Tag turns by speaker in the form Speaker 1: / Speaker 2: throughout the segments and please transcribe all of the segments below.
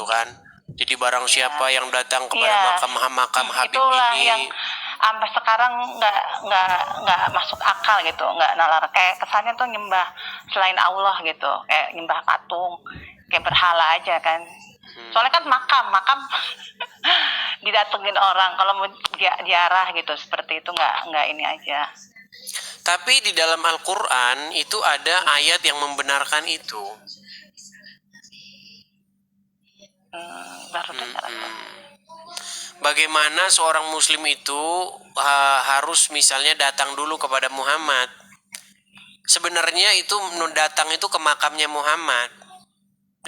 Speaker 1: kan. Jadi barang siapa yang datang kepada makam Habib
Speaker 2: itulah
Speaker 1: ini,
Speaker 2: yang sampai sekarang nggak masuk akal gitu, nggak nalar. Kayak kesannya tuh nyembah selain Allah gitu, kayak nyembah patung, kayak berhala aja kan. Soalnya kan makam didatengin orang kalau mau ziarah gitu, seperti itu nggak ini aja.
Speaker 1: Tapi di dalam Al-Quran itu ada ayat yang membenarkan itu.
Speaker 2: Baru dengar.
Speaker 1: Bagaimana seorang muslim itu harus misalnya datang dulu kepada Muhammad. Sebenarnya itu datang itu ke makamnya Muhammad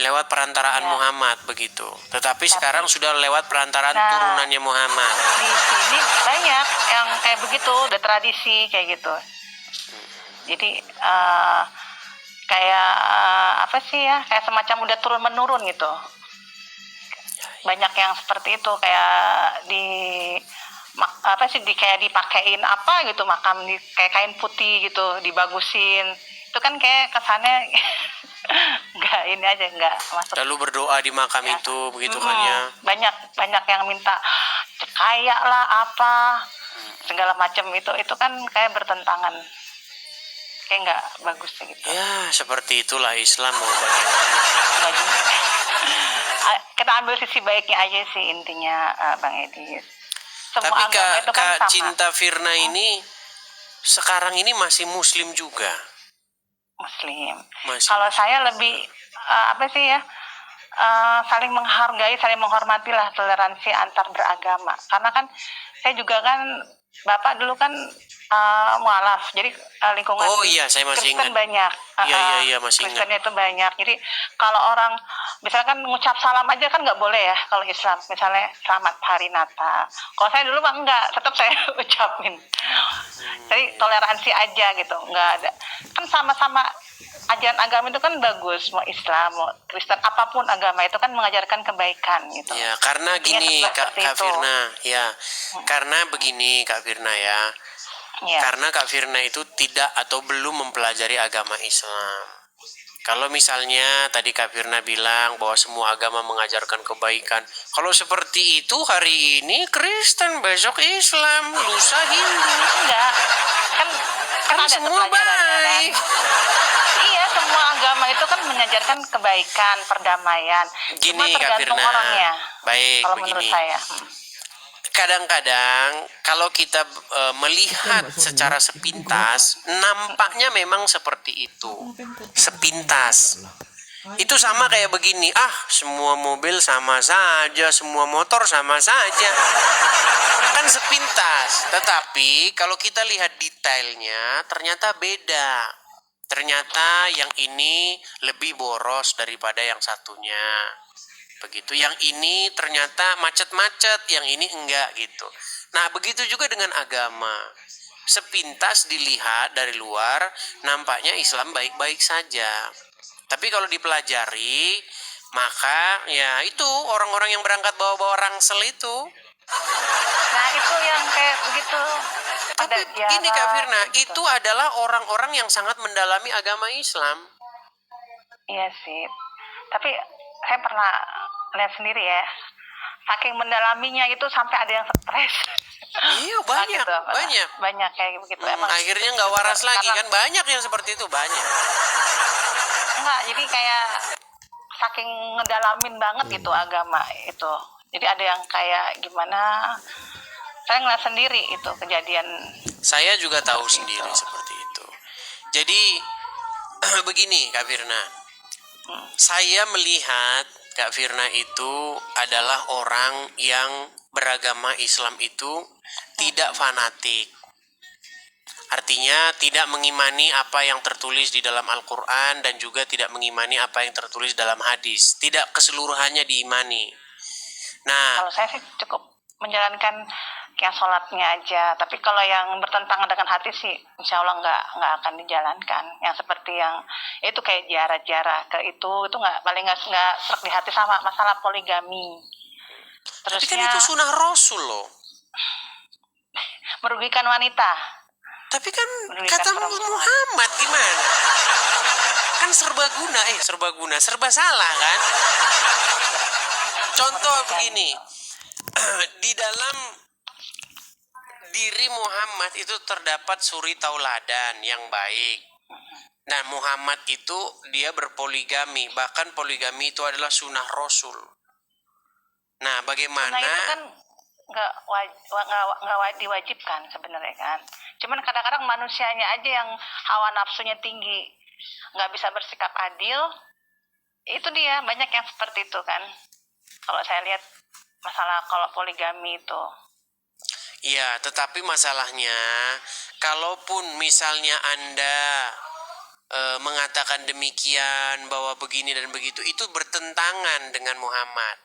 Speaker 1: lewat perantaraan Muhammad begitu. Tetapi sekarang sudah lewat perantaraan turunannya Muhammad.
Speaker 2: Di sini banyak yang kayak begitu, udah tradisi kayak gitu. Jadi kayak apa sih ya, kayak semacam udah turun menurun gitu. Banyak yang seperti itu, kayak kayak dipakein apa gitu makam, kayak kain putih gitu, dibagusin. Itu kan kayak kesannya nggak ini aja, nggak masuk.
Speaker 1: Lalu berdoa di makam itu begitu kan ya.
Speaker 2: Banyak yang minta kaya lah apa segala macam, itu kan kayak bertentangan, kayak nggak bagus gitu.
Speaker 1: Ya seperti itulah Islam mau bagaimana.
Speaker 2: Kita ambil sisi baiknya aja sih intinya, Bang Edi.
Speaker 1: Tapi Kak Cinta Firna ini sekarang ini masih muslim juga.
Speaker 2: Muslim. Kalau saya lebih saling menghargai, saling menghormati lah, toleransi antar beragama. Karena kan saya juga kan, Bapak dulu kan mualaf, jadi lingkungan
Speaker 1: saya masih
Speaker 2: Kristen
Speaker 1: ingat.
Speaker 2: banyak.
Speaker 1: Iya masih ingat.
Speaker 2: Kristennya itu banyak. Jadi kalau orang misalkan ngucap salam aja kan nggak boleh ya kalau Islam. Misalnya selamat hari Natal. Kalau saya dulu mah enggak, tetap saya ucapin. Jadi toleransi aja gitu, nggak ada. Kan sama-sama ajaran agama itu kan bagus, mau Islam, mau Kristen, apapun agama itu kan mengajarkan kebaikan gitu.
Speaker 1: Ya, karena gini Kak Firna, ya. Karena begini Kak Firna ya. Karena Kak Firna itu tidak atau belum mempelajari agama Islam. Kalau misalnya tadi Kak Firna bilang bahwa semua agama mengajarkan kebaikan. Kalau seperti itu hari ini Kristen, besok Islam, lusa Hindu.
Speaker 2: Enggak. Kan ada
Speaker 1: semua baik.
Speaker 2: Iya, semua agama itu kan mengajarkan kebaikan, perdamaian.
Speaker 1: Gini
Speaker 2: cuma tergantung
Speaker 1: Kak Firna,
Speaker 2: orangnya.
Speaker 1: baik
Speaker 2: kalau
Speaker 1: begini.
Speaker 2: Menurut saya.
Speaker 1: Kadang-kadang kalau kita melihat secara sepintas, nampaknya memang seperti itu. Sepintas. Itu sama kayak begini, semua mobil sama saja, semua motor sama saja. Kan sepintas. Tetapi kalau kita lihat detailnya, ternyata beda. Ternyata yang ini lebih boros daripada yang satunya. Begitu, yang ini ternyata macet-macet, yang ini enggak gitu. Nah begitu juga dengan agama. Sepintas dilihat dari luar nampaknya Islam baik-baik saja. Tapi kalau dipelajari, maka ya itu orang-orang yang berangkat bawa-bawa rangsel itu.
Speaker 2: Nah itu yang kayak begitu.
Speaker 1: Tapi gini Kak Firna, gitu. Itu adalah orang-orang yang sangat mendalami agama Islam.
Speaker 2: Iya sih. Tapi saya pernah lihat sendiri ya, saking mendalaminya itu sampai ada yang stres.
Speaker 1: Iya banyak,
Speaker 2: banyak kayak begitu.
Speaker 1: Emang akhirnya nggak waras lagi kan, banyak yang seperti itu, banyak.
Speaker 2: Enggak, jadi kayak saking ngedalamin banget gitu agama itu. Jadi ada yang kayak gimana? Saya ngeliat sendiri itu kejadian.
Speaker 1: Saya juga tahu sendiri seperti itu. Jadi begini Kak Firna, saya melihat Kak Firna itu adalah orang yang beragama Islam itu tidak fanatik. Artinya tidak mengimani apa yang tertulis di dalam Al-Quran dan juga tidak mengimani apa yang tertulis dalam hadis. Tidak keseluruhannya diimani. Nah,
Speaker 2: kalau saya sih cukup menjalankan kayak sholatnya aja. Tapi kalau yang bertentangan dengan hati sih, insya Allah nggak akan dijalankan. Yang seperti yang itu kayak ziarah ke itu nggak, paling nggak serak di hati sama masalah poligami.
Speaker 1: Terusnya, tapi kan itu sunnah Rasul loh.
Speaker 2: Merugikan wanita.
Speaker 1: Tapi kan kata Muhammad gimana? Kan serba salah kan? contoh begini. Di dalam diri Muhammad itu terdapat suri tauladan yang baik. Nah, Muhammad itu dia berpoligami, bahkan poligami itu adalah sunnah Rasul. Nah, bagaimana?
Speaker 2: Nah itu kan nggak diwajibkan sebenarnya kan. Cuman kadang-kadang manusianya aja yang hawa nafsunya tinggi, nggak bisa bersikap adil. Itu dia banyak yang seperti itu kan. Kalau saya lihat masalah kalau poligami itu.
Speaker 1: Ya, tetapi masalahnya, kalaupun misalnya Anda mengatakan demikian bahwa begini dan begitu, itu bertentangan dengan Muhammad,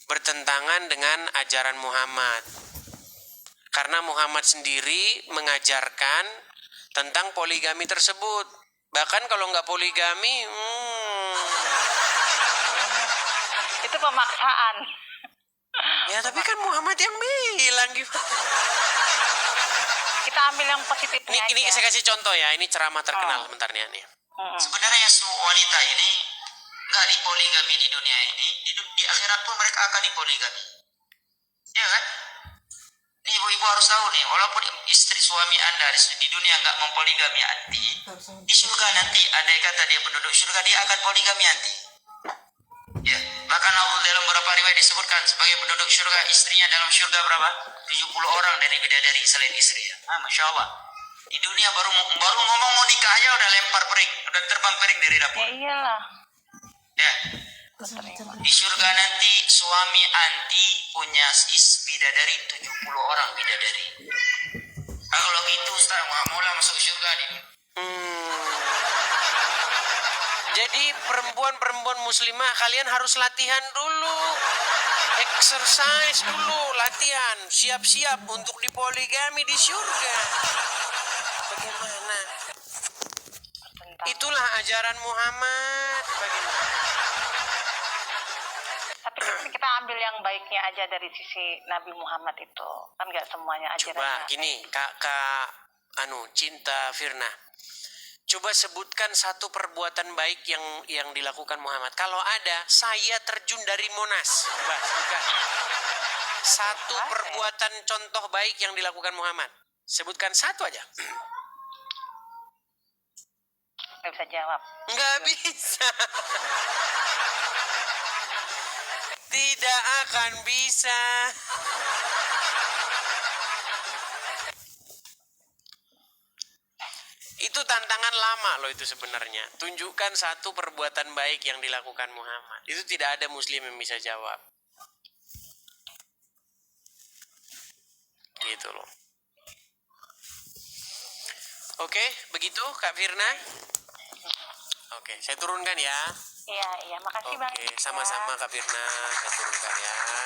Speaker 1: bertentangan dengan ajaran Muhammad, karena Muhammad sendiri mengajarkan tentang poligami tersebut. Bahkan kalau nggak poligami,
Speaker 2: Itu pemaksaan.
Speaker 1: ya tapi kan Muhammad yang bilang gitu.
Speaker 2: Kita ambil yang positifnya
Speaker 1: Ini
Speaker 2: aja.
Speaker 1: saya kasih contoh ya, ini ceramah terkenal bentar nih.
Speaker 3: Sebenarnya wanita ini nggak dipoligami di dunia ini, di akhirat pun mereka akan dipoligami. Ya kan? Nih ibu-ibu harus tahu nih, walaupun istri suami Anda di dunia nggak mempoligami anti, di surga nanti, andai kata dia penduduk surga, dia akan poligami anti. Ya, bahkan Allah dalam beberapa riwayat disebutkan sebagai penduduk surga, istrinya dalam surga berapa? 70 orang dari bidadari selain istri ya. Masya Allah. Di dunia baru ngomong mau nikah aja udah lempar piring, udah terbang piring dari dapur.
Speaker 2: Ya iyalah.
Speaker 3: Ya. Di surga nanti suami anti punya bidadari 70 orang bidadari. Nah, kalau gitu Ustaz mau lah masuk surga di dunia.
Speaker 1: Jadi perempuan-perempuan muslimah kalian harus latihan dulu, exercise dulu, latihan, siap-siap untuk dipoligami di surga. Bagaimana? Itulah ajaran Muhammad. Bagaimana?
Speaker 2: Tapi kan kita ambil yang baiknya aja dari sisi Nabi Muhammad itu. Kan nggak semuanya ajarannya.
Speaker 1: Coba gini, Kak Cinta Firna. Coba sebutkan satu perbuatan baik yang dilakukan Muhammad. Kalau ada, saya terjun dari Monas. Coba sebutkan. Satu perbuatan contoh baik yang dilakukan Muhammad. Sebutkan satu aja.
Speaker 2: Nggak bisa jawab.
Speaker 1: Nggak bisa. Tidak akan bisa. Itu tantangan lama loh itu sebenarnya. Tunjukkan satu perbuatan baik yang dilakukan Muhammad. Itu tidak ada muslim yang bisa jawab. Gitu loh. Oke, begitu Kak Firna? Oke, saya turunkan ya.
Speaker 2: Iya, makasih Bang.
Speaker 1: Oke, sama-sama Kak Firna, saya turunkan ya.